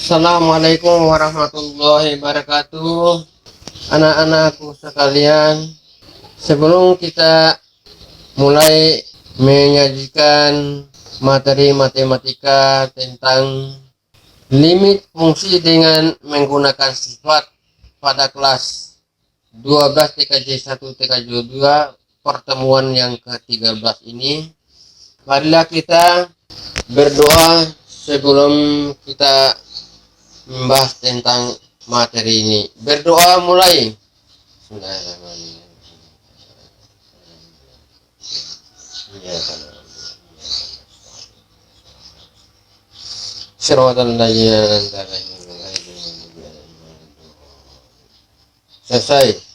Assalamualaikum warahmatullahi wabarakatuh. Anak-anakku sekalian, sebelum kita mulai menyajikan materi matematika tentang limit fungsi dengan menggunakan sifat pada kelas 12 TKJ 1 TKJ 2 pertemuan yang ke-13 ini, marilah kita berdoa sebelum kita membahas tentang materi ini. Berdoa mulai. Bismillahirrahmanirrahim. Selesai.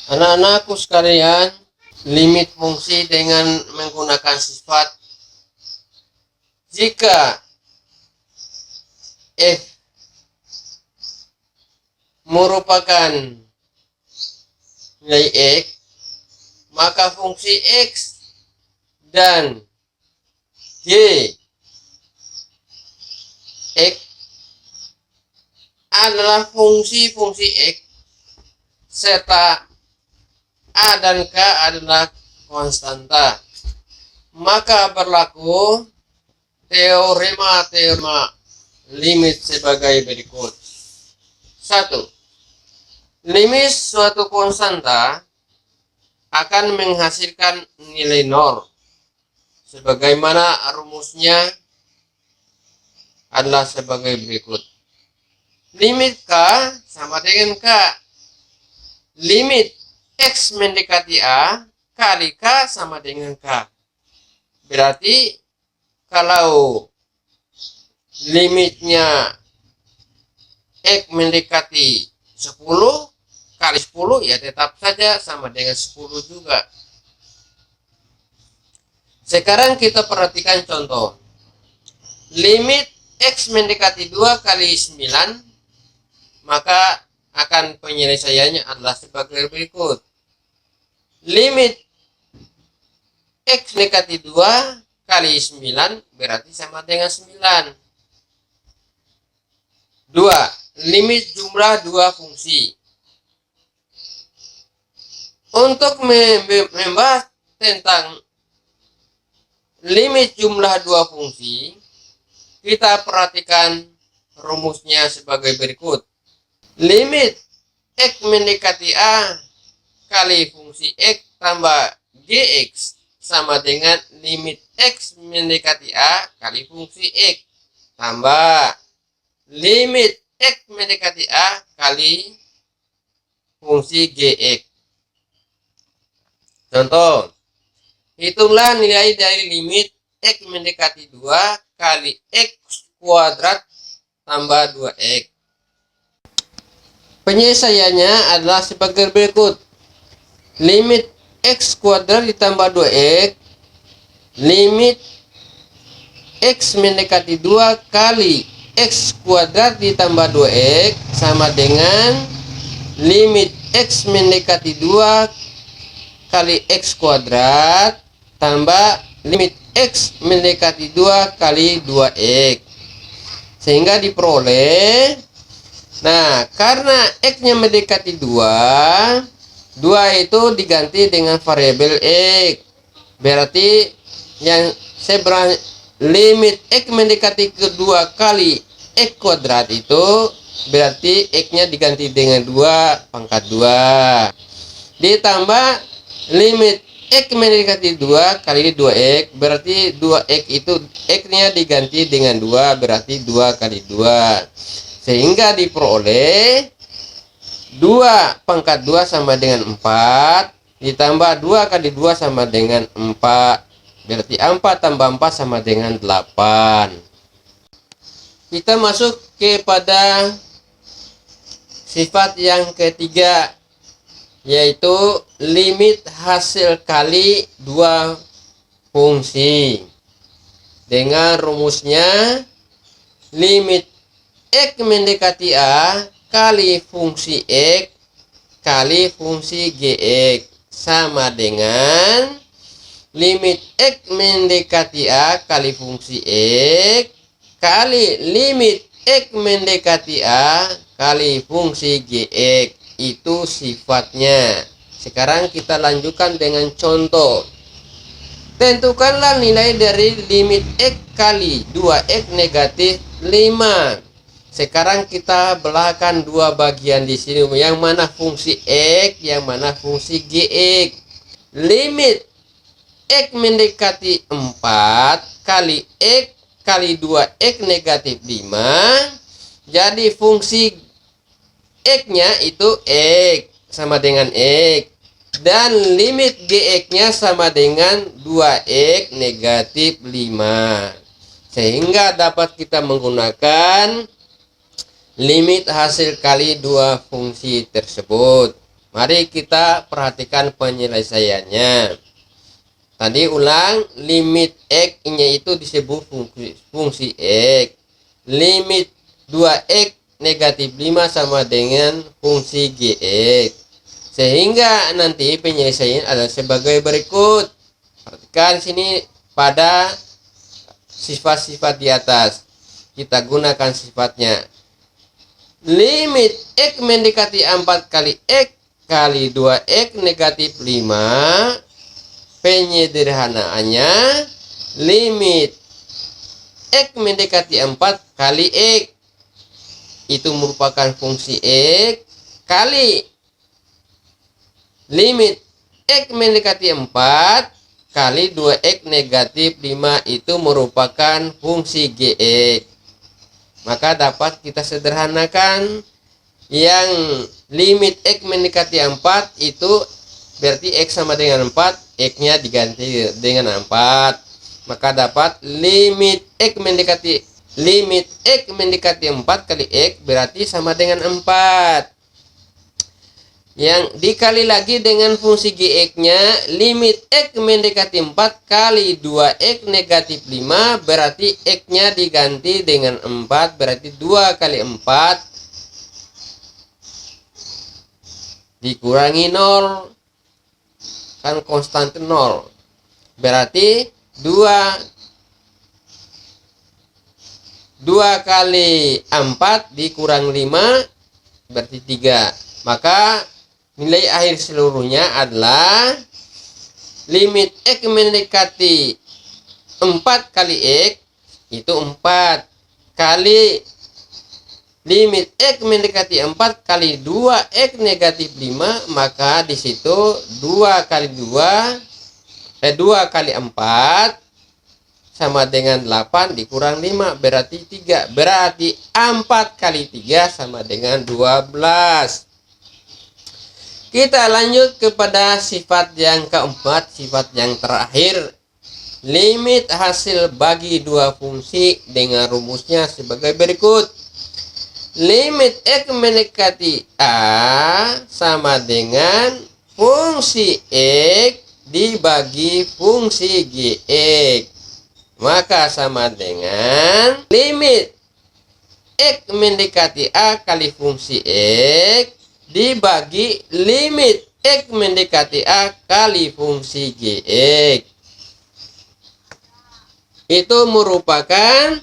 Anak-anakku sekalian, limit fungsi dengan menggunakan sifat. Jika f merupakan nilai x, maka fungsi x dan g x adalah fungsi-fungsi x serta A dan K adalah konstanta. Maka berlaku teorema limit sebagai berikut. 1. Limit suatu konstanta akan menghasilkan nilai nol. Sebagaimana rumusnya adalah sebagai berikut. Limit K sama dengan K. Limit X mendekati A kali K sama dengan K. Berarti kalau limitnya X mendekati 10 kali 10 ya tetap saja sama dengan 10 juga. Sekarang kita perhatikan contoh. Limit X mendekati 2 kali 9, maka akan penyelesaiannya adalah sebagai berikut. Limit X mendekati 2 kali 9 berarti sama dengan 9. 2. Limit jumlah dua fungsi. Untuk membahas tentang limit jumlah dua fungsi, kita perhatikan rumusnya sebagai berikut. Limit X mendekati A kali fungsi X tambah Gx sama dengan limit X mendekati A kali fungsi X tambah limit X mendekati A kali fungsi Gx. Contoh, hitunglah nilai dari limit X mendekati 2 kali X kuadrat tambah 2X. Penyelesaiannya adalah sebagai berikut. Limit X kuadrat ditambah 2X, limit X mendekati 2 kali X kuadrat ditambah 2X sama dengan limit X mendekati 2 kali X kuadrat tambah limit X mendekati 2 kali 2X. Sehingga diperoleh, nah karena X-nya mendekati 2 itu diganti dengan variabel X. Berarti yang seberang limit X mendekati kedua kali X kuadrat itu berarti X-nya diganti dengan 2 pangkat 2. Ditambah limit X mendekati 2 kali 2X berarti 2X itu X-nya diganti dengan 2 berarti 2 kali 2. Sehingga diperoleh 2 pangkat 2 sama dengan 4 ditambah 2 kali 2 sama dengan 4. Berarti 4 tambah 4 sama dengan 8. Kita masuk kepada sifat yang ketiga, yaitu limit hasil kali dua fungsi. Dengan rumusnya limit X mendekati A kali fungsi X kali fungsi Gx sama dengan limit X mendekati A kali fungsi X kali limit X mendekati A kali fungsi Gx. Itu sifatnya. Sekarang kita lanjutkan dengan contoh. Tentukanlah nilai dari limit X kali 2X negatif 5. Sekarang kita belahkan dua bagian di sini. Yang mana fungsi X, yang mana fungsi Gx. Limit X mendekati 4 kali X kali 2X negatif 5. Jadi fungsi X-nya itu X sama dengan X. Dan limit Gx-nya sama dengan 2X negatif 5. Sehingga dapat kita menggunakan limit hasil kali dua fungsi tersebut. Mari kita perhatikan penyelesaiannya. Tadi ulang, limit X-nya itu disebut fungsi X. Limit 2X negatif 5 sama dengan fungsi Gx. Sehingga nanti penyelesaian adalah sebagai berikut. Perhatikan sini pada sifat-sifat di atas. Kita gunakan sifatnya. Limit X mendekati 4 kali X kali 2X negatif 5. Penyederhanaannya limit X mendekati 4 kali X itu merupakan fungsi X kali limit X mendekati 4 kali 2X negatif 5 itu merupakan fungsi Gx. Maka dapat kita sederhanakan, yang limit X mendekati 4 itu berarti X sama dengan 4, X-nya diganti dengan 4. Maka dapat limit X mendekati 4 kali X berarti sama dengan 4. Yang dikali lagi dengan fungsi Gx-nya, limit X mendekati 4 kali 2X negatif 5 berarti X-nya diganti dengan 4, berarti 2 kali 4 dikurangi 0, kan konstante 0, berarti 2 kali 4 dikurang 5 berarti 3. Maka nilai akhir seluruhnya adalah limit X mendekati 4 kali X itu 4 kali limit X mendekati 4 kali 2X negatif 5, maka di situ 2 kali 4 sama dengan 8 dikurang 5 berarti 3. Berarti 4 kali 3 sama dengan 12. Kita lanjut kepada sifat yang keempat, sifat yang terakhir. Limit hasil bagi dua fungsi dengan rumusnya sebagai berikut. Limit X mendekati A sama dengan fungsi X dibagi fungsi Gx. Maka sama dengan limit X mendekati A kali fungsi X dibagi limit X mendekati A kali fungsi Gx. Itu merupakan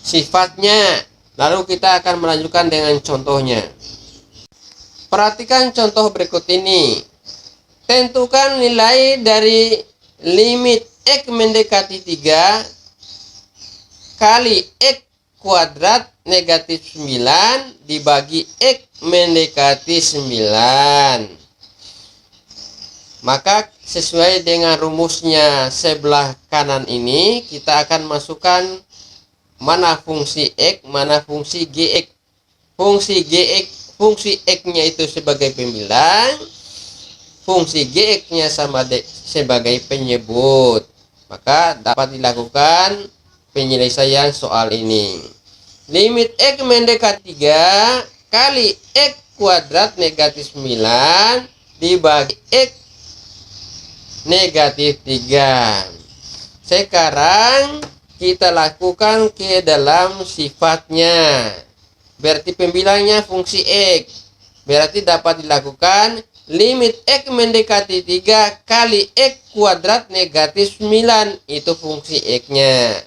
sifatnya. Lalu kita akan melanjutkan dengan contohnya. Perhatikan contoh berikut ini. Tentukan nilai dari limit X mendekati 3 kali X kuadrat negatif 9 dibagi X mendekati 9. Maka sesuai dengan rumusnya sebelah kanan ini, kita akan masukkan mana fungsi X, mana fungsi Gx. Fungsi X-nya itu sebagai pembilang, fungsi Gx-nya sebagai penyebut. Maka dapat dilakukan penyelesaian soal ini. Limit X mendekati 3 kali X kuadrat negatif 9 dibagi X negatif 3. Sekarang kita lakukan ke dalam sifatnya. Berarti pembilangnya fungsi X. Berarti dapat dilakukan limit X mendekati 3 kali X kuadrat negatif 9. Itu fungsi X-nya.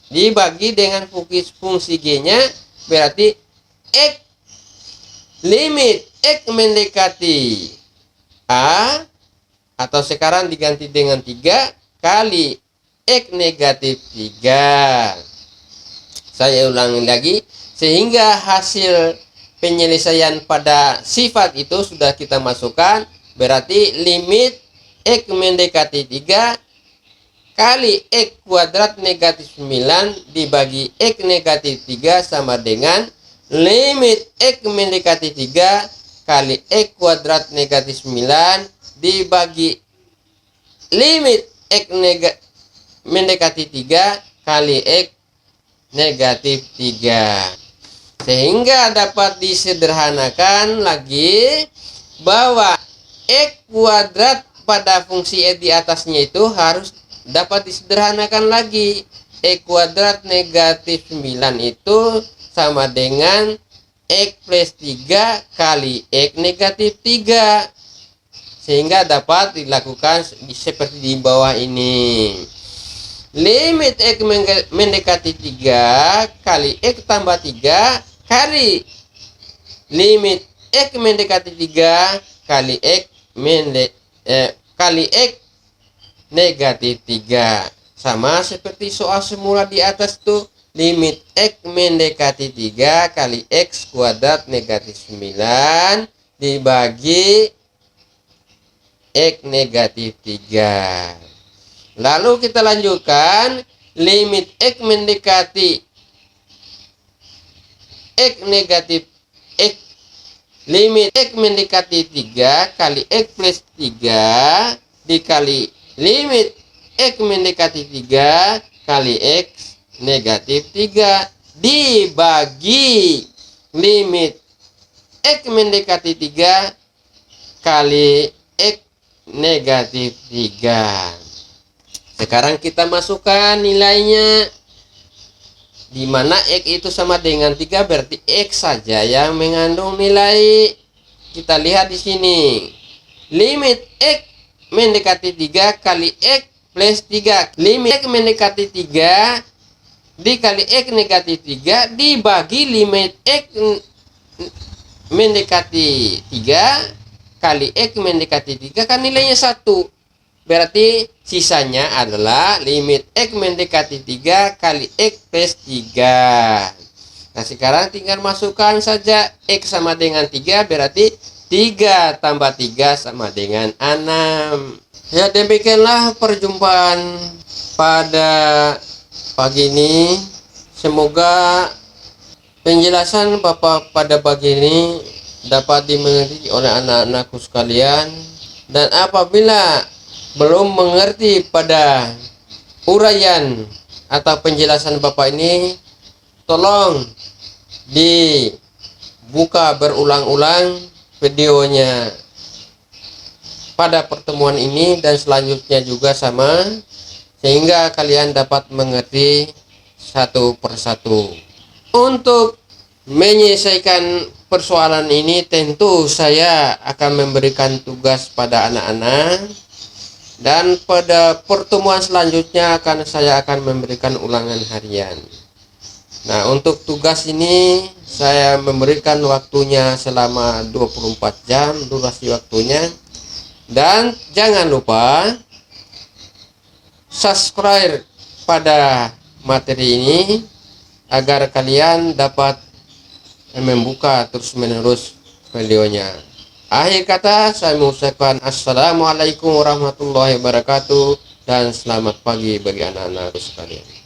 Dibagi dengan fungsi G-nya. Berarti X limit X mendekati A, atau sekarang diganti dengan 3 kali X negatif 3. Saya ulangi lagi, sehingga hasil penyelesaian pada sifat itu sudah kita masukkan. Berarti limit X mendekati 3 kali X kuadrat negatif 9 dibagi X negatif 3 sama dengan limit X mendekati 3 kali X kuadrat negatif 9 dibagi limit X mendekati 3 kali X negatif 3. Sehingga dapat disederhanakan lagi bahwa X kuadrat pada fungsi X di atasnya itu harus dapat disederhanakan lagi. X kuadrat negatif 9 itu sama dengan X plus 3 kali X negatif 3. Sehingga dapat dilakukan seperti di bawah ini. Limit X mendekati 3 kali X tambah 3 kali limit X mendekati 3 kali X kali X negatif 3. Sama seperti soal semula di atas tuh. Limit X mendekati 3 kali X kuadrat negatif 9 dibagi X negatif 3. Lalu kita lanjutkan. Limit X mendekati X negatif X. Limit X mendekati 3 kali X plus 3 dikali limit X mendekati 3 kali X negatif 3 dibagi limit X mendekati 3 kali X negatif 3. Sekarang kita masukkan nilainya, di mana X itu sama dengan 3, berarti X saja yang mengandung nilai. Kita lihat di sini. Limit X mendekati 3 kali X plus 3. Limit X mendekati 3 dikali X negatif 3 dibagi limit X mendekati 3 kali X mendekati 3 kan nilainya 1. Berarti sisanya adalah limit X mendekati 3 kali X plus 3. Nah sekarang tinggal masukkan saja X sama dengan 3, berarti 3 tambah 3 sama dengan 6. Ya, demikianlah perjumpaan pada pagi ini. Semoga penjelasan Bapak pada pagi ini dapat dimengerti oleh anak-anakku sekalian. Dan apabila belum mengerti pada uraian atau penjelasan Bapak ini, tolong dibuka berulang-ulang videonya pada pertemuan ini dan selanjutnya juga sama, sehingga kalian dapat mengerti satu persatu. Untuk menyelesaikan persoalan ini tentu saya akan memberikan tugas pada anak-anak, dan pada pertemuan selanjutnya saya akan memberikan ulangan harian. Nah, untuk tugas ini saya memberikan waktunya selama 24 jam durasi waktunya. Dan jangan lupa subscribe pada materi ini agar kalian dapat membuka terus-menerus videonya. Akhir kata saya mengucapkan assalamualaikum warahmatullahi wabarakatuh dan selamat pagi bagi anak-anak sekalian.